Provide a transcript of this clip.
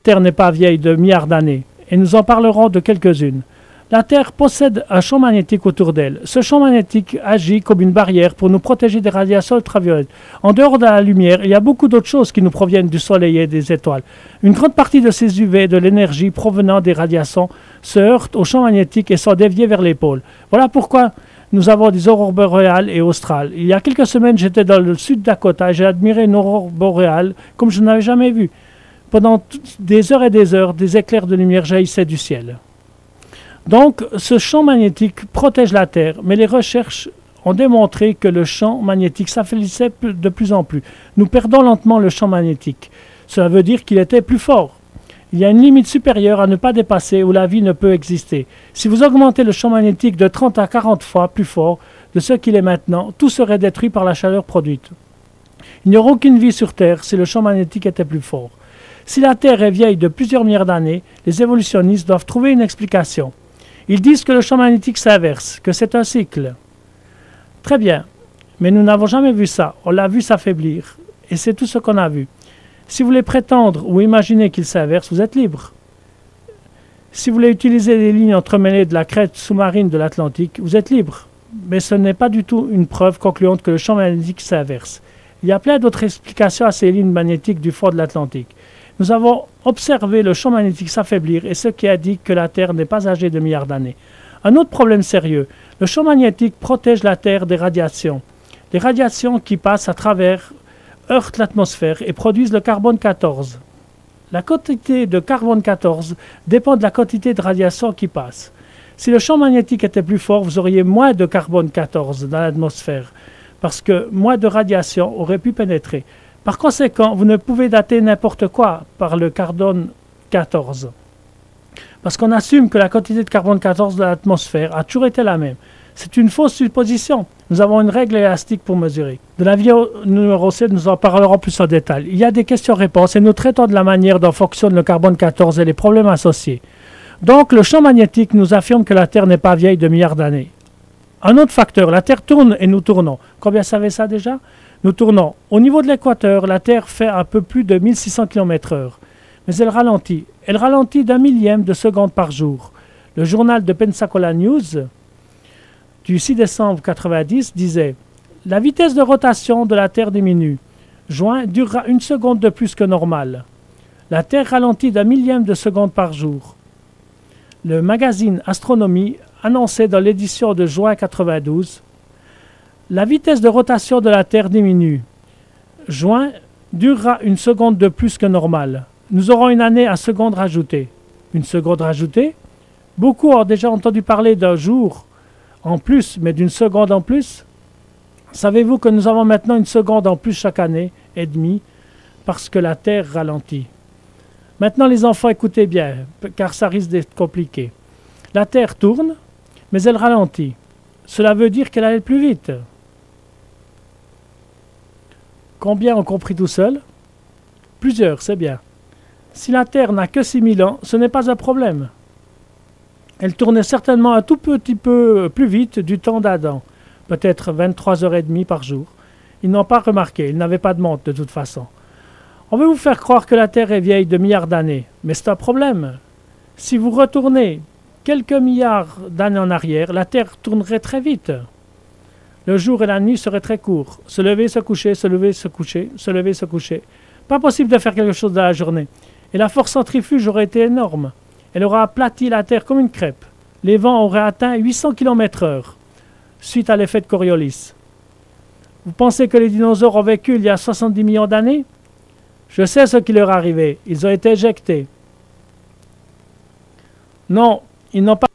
Terre n'est pas vieille de milliards d'années, et nous en parlerons de quelques-unes. La Terre possède un champ magnétique autour d'elle. Ce champ magnétique agit comme une barrière pour nous protéger des radiations ultraviolettes. En dehors de la lumière, il y a beaucoup d'autres choses qui nous proviennent du Soleil et des étoiles. Une grande partie de ces UV et de l'énergie provenant des radiations se heurtent au champ magnétique et sont déviées vers les pôles. Voilà pourquoi nous avons des aurores boréales et australes. Il y a quelques semaines, j'étais dans le sud Dakota et j'ai admiré une aurore boréale comme je n'avais jamais vu. Pendant des heures et des éclairs de lumière jaillissaient du ciel. Donc, ce champ magnétique protège la Terre, mais les recherches ont démontré que le champ magnétique s'affaiblissait de plus en plus. Nous perdons lentement le champ magnétique. Cela veut dire qu'il était plus fort. Il y a une limite supérieure à ne pas dépasser où la vie ne peut exister. Si vous augmentez le champ magnétique de 30 à 40 fois plus fort de ce qu'il est maintenant, tout serait détruit par la chaleur produite. Il n'y aurait aucune vie sur Terre si le champ magnétique était plus fort. Si la Terre est vieille de plusieurs milliards d'années, les évolutionnistes doivent trouver une explication. Ils disent que le champ magnétique s'inverse, que c'est un cycle. Très bien, mais nous n'avons jamais vu ça. On l'a vu s'affaiblir, et c'est tout ce qu'on a vu. Si vous voulez prétendre ou imaginer qu'il s'inverse, vous êtes libre. Si vous voulez utiliser les lignes entremêlées de la crête sous-marine de l'Atlantique, vous êtes libre. Mais ce n'est pas du tout une preuve concluante que le champ magnétique s'inverse. Il y a plein d'autres explications à ces lignes magnétiques du fond de l'Atlantique. Nous avons observé le champ magnétique s'affaiblir et ce qui indique que la Terre n'est pas âgée de milliards d'années. Un autre problème sérieux, le champ magnétique protège la Terre des radiations. Les radiations qui passent à travers heurtent l'atmosphère et produisent le carbone 14. La quantité de carbone 14 dépend de la quantité de radiation qui passe. Si le champ magnétique était plus fort, vous auriez moins de carbone 14 dans l'atmosphère, parce que moins de radiation aurait pu pénétrer. Par conséquent, vous ne pouvez dater n'importe quoi par le carbone 14. Parce qu'on assume que la quantité de carbone 14 de l'atmosphère a toujours été la même. C'est une fausse supposition. Nous avons une règle élastique pour mesurer. De la vidéo numéro 7, nous en parlerons plus en détail. Il y a des questions-réponses et nous traitons de la manière dont fonctionne le carbone 14 et les problèmes associés. Donc, le champ magnétique nous affirme que la Terre n'est pas vieille de milliards d'années. Un autre facteur, la Terre tourne et nous tournons. Combien savez ça déjà ? Nous tournons. Au niveau de l'équateur, la Terre fait un peu plus de 1600 km/h. Mais elle ralentit. Elle ralentit d'un millième de seconde par jour. Le journal de Pensacola News du 6 décembre 1990 disait « La vitesse de rotation de la Terre diminue. Juin durera une seconde de plus que normal. La Terre ralentit d'un millième de seconde par jour. » Le magazine Astronomie annonçait dans l'édition de juin 1992 la vitesse de rotation de la Terre diminue. Juin durera une seconde de plus que normal. Nous aurons une année à seconde rajoutée. Une seconde rajoutée ? Beaucoup ont déjà entendu parler d'un jour en plus, mais d'une seconde en plus. Savez-vous que nous avons maintenant une seconde en plus chaque année et demie parce que la Terre ralentit. Maintenant les enfants, écoutez bien, car ça risque d'être compliqué. La Terre tourne, mais elle ralentit. Cela veut dire qu'elle allait plus vite. Combien ont compris tout seul? Plusieurs, c'est bien. Si la Terre n'a que 6000 ans, ce n'est pas un problème. Elle tournait certainement un tout petit peu plus vite du temps d'Adam, peut-être 23h30 par jour. Ils n'ont pas remarqué, ils n'avaient pas de montre de toute façon. On veut vous faire croire que la Terre est vieille de milliards d'années, mais c'est un problème. Si vous retournez quelques milliards d'années en arrière, la Terre tournerait très vite. Le jour et la nuit seraient très courts. Se lever, se coucher, se lever, se coucher, se lever, se coucher. Pas possible de faire quelque chose dans la journée. Et la force centrifuge aurait été énorme. Elle aurait aplati la Terre comme une crêpe. Les vents auraient atteint 800 km/h, suite à l'effet de Coriolis. Vous pensez que les dinosaures ont vécu il y a 70 millions d'années? Je sais ce qui leur est arrivé. Ils ont été éjectés. Non, ils n'ont pas